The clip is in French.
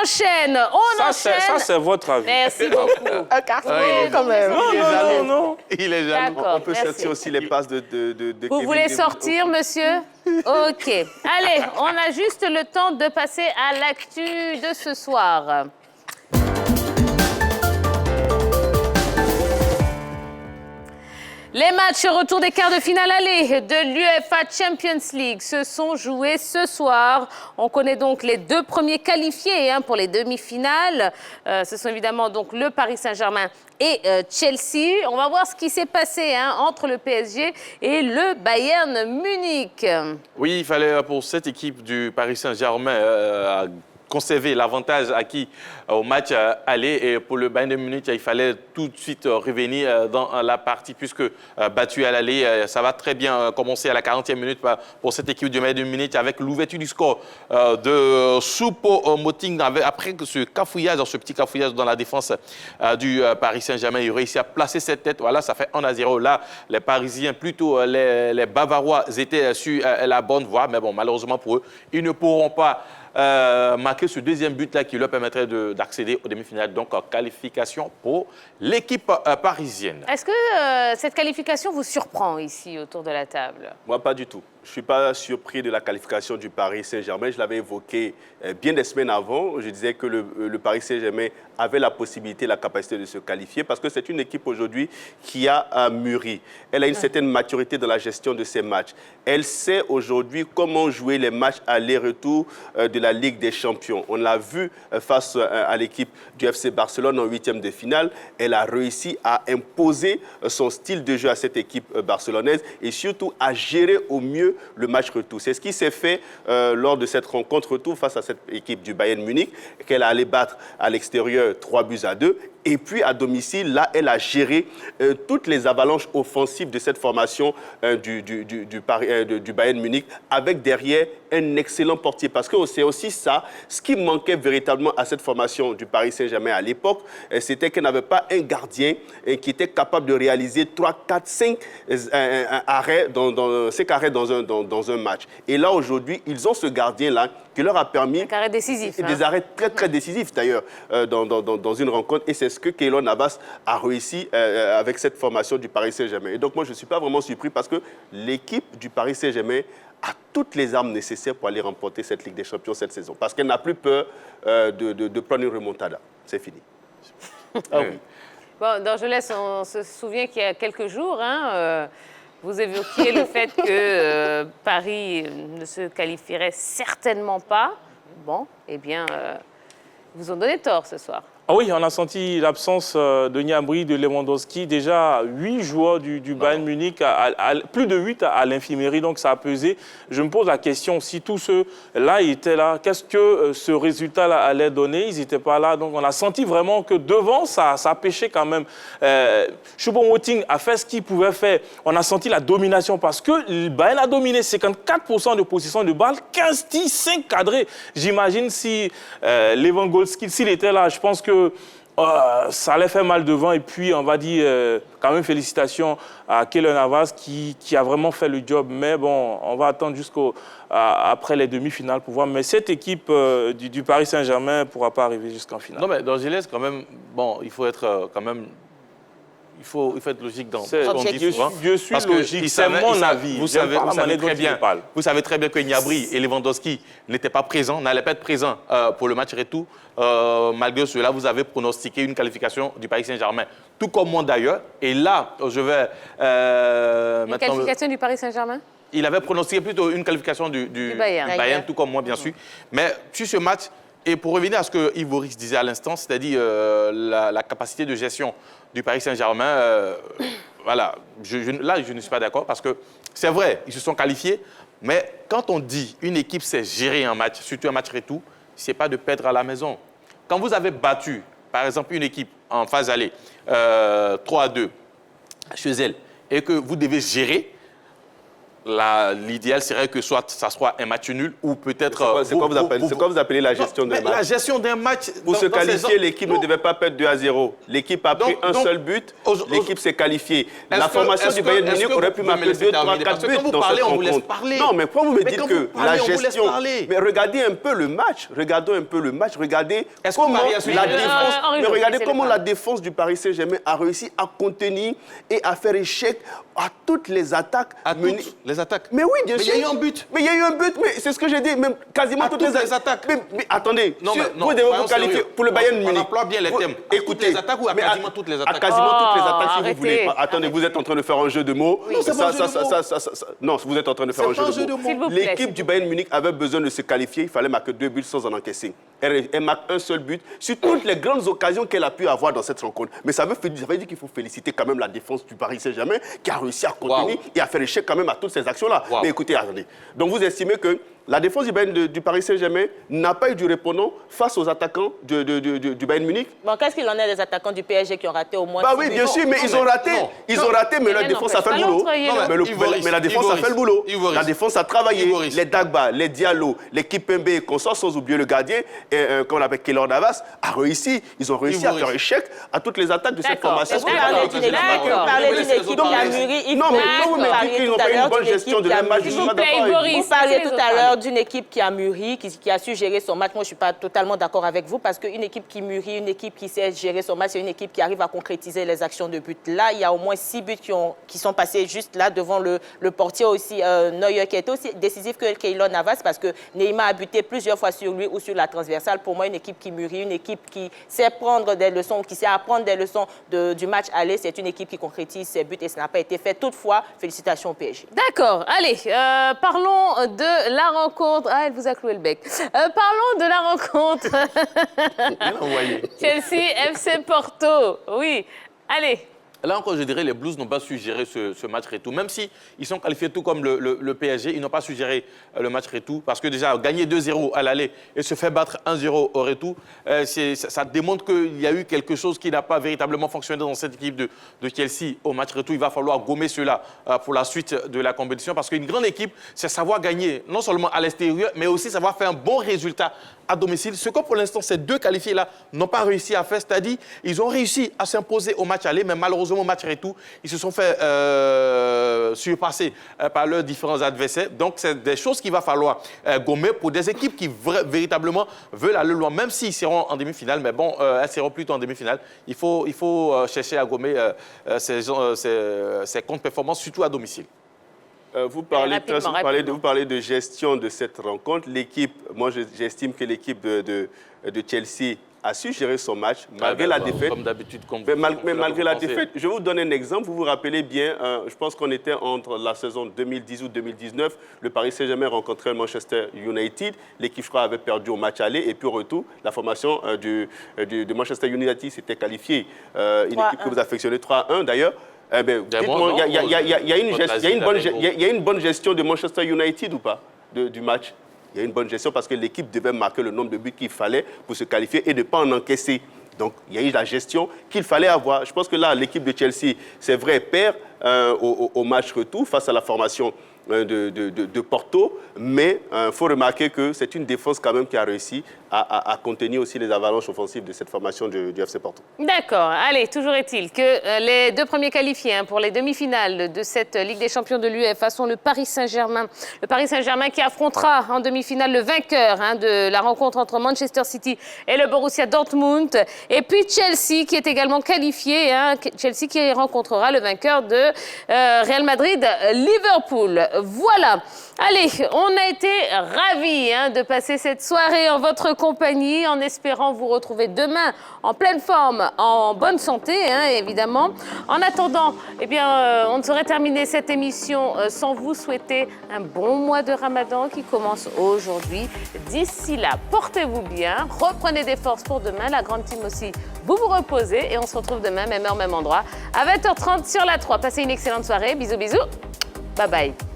enchaîne. Ça, c'est votre avis. Merci beaucoup. Un carton quand même. Non. Il est jaloux. D'accord, On peut merci. sortir aussi les passes de Vous Kevin voulez De Bruyne. sortir, monsieur? OK. Allez, on a juste le temps de passer à l'actu de ce soir. Les matchs retour des quarts de finale aller de l'UEFA Champions League se sont joués ce soir. On connaît donc les deux premiers qualifiés pour les demi-finales. Ce sont évidemment donc le Paris Saint-Germain et Chelsea. On va voir ce qui s'est passé entre le PSG et le Bayern Munich. Oui, il fallait pour cette équipe du Paris Saint-Germain conserver l'avantage acquis au match aller. Et pour le Bayern de Munich, il fallait tout de suite revenir dans la partie puisque battu à l'aller, ça va très bien commencer à la 40e minute pour cette équipe du Bayern de Munich avec l'ouverture du score de Choupo-Moting après ce petit cafouillage dans la défense du Paris Saint-Germain. Il réussit à placer cette tête. Voilà, ça fait 1-0. Là, les Parisiens, plutôt les Bavarois, étaient sur la bonne voie. Mais bon, malheureusement pour eux, ils ne pourront pas marquer ce deuxième but-là qui leur permettrait d'accéder aux demi-finales. Donc, qualification pour l'équipe parisienne. Est-ce que cette qualification vous surprend ici autour de la table? Moi, pas du tout. Je ne suis pas surpris de la qualification du Paris Saint-Germain. Je l'avais évoqué bien des semaines avant. Je disais que le Paris Saint-Germain avait la possibilité, la capacité de se qualifier parce que c'est une équipe aujourd'hui qui a mûri. Elle a une certaine maturité dans la gestion de ses matchs. Elle sait aujourd'hui comment jouer les matchs aller-retour de la Ligue des Champions. On l'a vu face à l'équipe du FC Barcelone en huitième de finale. Elle a réussi à imposer son style de jeu à cette équipe barcelonaise et surtout à gérer au mieux le match retour. C'est ce qui s'est fait lors de cette rencontre retour face à cette équipe du Bayern Munich, qu'elle a allé battre à l'extérieur 3-2. Et puis, à domicile, là, elle a géré toutes les avalanches offensives de cette formation du Bayern Munich avec derrière un excellent portier. Parce que c'est aussi ça, ce qui manquait véritablement à cette formation du Paris Saint-Germain à l'époque, c'était qu'elle n'avait pas un gardien qui était capable de réaliser 3, 4, 5 arrêts dans un match. Et là, aujourd'hui, ils ont ce gardien-là qui leur a permis... Un arrêt décisif. Des arrêts très, très décisifs, d'ailleurs, dans une rencontre. Et c'est ce que Keylor Navas a réussi avec cette formation du Paris Saint-Germain. Et donc, moi, je ne suis pas vraiment surpris parce que l'équipe du Paris Saint-Germain a toutes les armes nécessaires pour aller remporter cette Ligue des Champions cette saison. Parce qu'elle n'a plus peur de prendre une remontada. C'est fini. Ah oui. Bon, dans Jeunesse, on se souvient qu'il y a quelques jours, vous évoquiez le fait que Paris ne se qualifierait certainement pas. Bon, eh bien, ils vous ont donné tort ce soir. Ah oui, on a senti l'absence de Gnabry, de Lewandowski. Déjà, 8 joueurs du Bayern Munich, plus de 8 à l'infirmerie, donc ça a pesé. Je me pose la question, si tous ceux-là étaient là, qu'est-ce que ce résultat-là allait donner? Ils n'étaient pas là, donc on a senti vraiment que devant, ça pêchait quand même. Choupo-Moting a fait ce qu'il pouvait faire. On a senti la domination parce que le Bayern a dominé 54% de possession de balle, 15 tirs, 5 cadrés. J'imagine si Lewandowski, s'il était là, je pense que ça allait faire mal devant. Et puis, on va dire quand même félicitations à Keylor Navas qui a vraiment fait le job. Mais bon, on va attendre jusqu'après les demi-finales pour voir. Mais cette équipe du Paris Saint-Germain ne pourra pas arriver jusqu'en finale. Non, mais dans Gilles, quand même, bon, il faut être quand même... Il faut être logique dans ce qu'on dit souvent. Je suis logique, c'est mon avis. Vous savez très bien que Gnabry et Lewandowski n'étaient pas présents, n'allaient pas être présents pour le match retour. Malgré cela, vous avez pronostiqué une qualification du Paris Saint-Germain, tout comme moi d'ailleurs. Et là, je vais... Une qualification du Paris Saint-Germain? Il avait pronostiqué plutôt une qualification du Bayern, tout comme moi, bien sûr. Mais sur ce match, et pour revenir à ce que Yves Boris disait à l'instant, c'est-à-dire la capacité de gestion du Paris Saint-Germain, voilà, là, je ne suis pas d'accord parce que c'est vrai, ils se sont qualifiés, mais quand on dit une équipe sait gérer un match, surtout un match retour, ce n'est pas de perdre à la maison. Quand vous avez battu, par exemple, une équipe en phase aller, 3-2 chez elle, et que vous devez gérer, l'idéal serait que soit ça soit un match nul ou peut-être... C'est quoi vous appelez la gestion d'un match? La gestion d'un match... Pour se qualifier, l'équipe ne devait pas perdre 2-0. L'équipe a pris un seul but, l'équipe s'est qualifiée. La formation du Bayern Munich aurait pu marquer 2, 3, 4 buts dans cette rencontre. Non, mais pourquoi vous me dites que la gestion... Mais regardez un peu le match, regardez comment la défense du Paris Saint-Germain a réussi à contenir et à faire échec à toutes les attaques. Les attaques. Mais oui, bien sûr. Mais il y a eu un but. Mais il y a eu un but, mais c'est ce que j'ai dit, même quasiment toutes les attaques. Mais attendez, vous devez vous qualifier pour le Bayern Munich. On emploie bien les thèmes. Écoutez, les attaques ou à quasiment toutes les attaques? À quasiment toutes les attaques, si vous voulez. Attendez, vous êtes en train de faire un jeu de mots. Non, vous êtes en train de faire un jeu de mots. L'équipe du Bayern Munich avait besoin de se qualifier, il fallait marquer 2 buts sans en encaisser. Elle marque un seul but sur toutes les grandes occasions qu'elle a pu avoir dans cette rencontre. Mais ça veut dire qu'il faut féliciter quand même la défense du Paris Saint-Germain qui a réussi à contenir et à faire échec quand même à toutes ces actions-là. Mais écoutez, attendez. Donc vous estimez que la défense du Paris Saint-Germain n'a pas eu du répondant face aux attaquants du Bayern Munich? Bon, qu'est-ce qu'il en est des attaquants du PSG qui ont raté au moins? Bah oui, bien sûr, mais ils ont raté. Ils ont raté, mais la défense a fait le boulot. Mais la défense a fait le boulot. La défense a travaillé. Les Dagba, les Diallo, les Kipembe et consorts, sans oublier le gardien, qu'on appelle Keylor Navas, a réussi. Ils ont réussi à faire échec à toutes les attaques de cette formation. Vous parlez d'une équipe qui a mûri. Non, mais quand vous me dites qu'ils n'ont pas eu une bonne gestion de leur match, je ne suis pas d'accord avec vous. Vous parliez tout à l'heure d'une équipe qui a mûri, qui a su gérer son match. Moi, je ne suis pas totalement d'accord avec vous parce qu'une équipe qui mûrit, une équipe qui sait gérer son match, c'est une équipe qui arrive à concrétiser les actions de but. Là, il y a au moins 6 buts qui sont passés juste là devant le portier aussi, Neuer, qui était aussi décisif que Keylor Navas parce que Neymar a buté plusieurs fois sur lui ou sur la transversale. Pour moi, une équipe qui mûrit, une équipe qui sait prendre des leçons, qui sait apprendre des leçons du match aller, c'est une équipe qui concrétise ses buts et ça n'a pas été fait. Toutefois, félicitations au PSG. D'accord. Allez, parlons de la rencontre. Ah, elle vous a cloué le bec. Parlons de la rencontre. Chelsea, FC Porto. Oui. Allez. Là encore, je dirais les Blues n'ont pas su gérer ce match retour. Même si ils sont qualifiés tout comme le PSG, ils n'ont pas su gérer le match retour. Parce que déjà, gagner 2-0 à l'aller et se faire battre 1-0 au retour, ça démontre qu'il y a eu quelque chose qui n'a pas véritablement fonctionné dans cette équipe de Chelsea au match retour. Il va falloir gommer cela pour la suite de la compétition. Parce qu'une grande équipe, c'est savoir gagner, non seulement à l'extérieur, mais aussi savoir faire un bon résultat à domicile. Ce que pour l'instant, ces deux qualifiés-là n'ont pas réussi à faire, c'est-à-dire ils ont réussi à s'imposer au match aller, mais malheureusement au match retour, ils se sont fait surpasser par leurs différents adversaires. Donc, c'est des choses qu'il va falloir gommer pour des équipes qui véritablement veulent aller loin, même s'ils seront en demi-finale. Mais bon, elles seront plutôt en demi-finale. Il faut chercher à gommer ces contre-performances, surtout à domicile. Vous parlez de gestion de cette rencontre. L'équipe, moi j'estime que l'équipe de Chelsea a su gérer son match malgré la défaite. Comme d'habitude, malgré la défaite, je vais vous donner un exemple. Vous vous rappelez bien, je pense qu'on était entre la saison 2010 ou 2019. Le Paris Saint-Germain rencontrait Manchester United. L'équipe, je crois, avait perdu au match aller. Et puis au retour, la formation de Manchester United s'était qualifiée. Une équipe que vous affectionnez 3-1 d'ailleurs. Il y a une bonne gestion de Manchester United ou pas du match? Il y a une bonne gestion parce que l'équipe devait marquer le nombre de buts qu'il fallait pour se qualifier et ne pas en encaisser. Donc, il y a eu la gestion qu'il fallait avoir. Je pense que là, l'équipe de Chelsea, c'est vrai, perd au match retour face à la formation de Porto, mais il faut remarquer que c'est une défense quand même qui a réussi à contenir aussi les avalanches offensives de cette formation du FC Porto. D'accord. Allez, toujours est-il que les deux premiers qualifiés pour les demi-finales de cette Ligue des Champions de l'UEFA sont le Paris Saint-Germain. Le Paris Saint-Germain qui affrontera en demi-finale le vainqueur de la rencontre entre Manchester City et le Borussia Dortmund. Et puis Chelsea qui est également qualifié. Chelsea qui rencontrera le vainqueur de Real Madrid-Liverpool. Voilà. Allez, on a été ravis de passer cette soirée en votre compagnie, en espérant vous retrouver demain en pleine forme, en bonne santé, évidemment. En attendant, on ne saurait terminer cette émission sans vous souhaiter un bon mois de Ramadan qui commence aujourd'hui. D'ici là, portez-vous bien, reprenez des forces pour demain. La grande team aussi, vous reposez et on se retrouve demain, même heure, même endroit, à 20h30 sur la 3. Passez une excellente soirée. Bisous, bisous. Bye bye.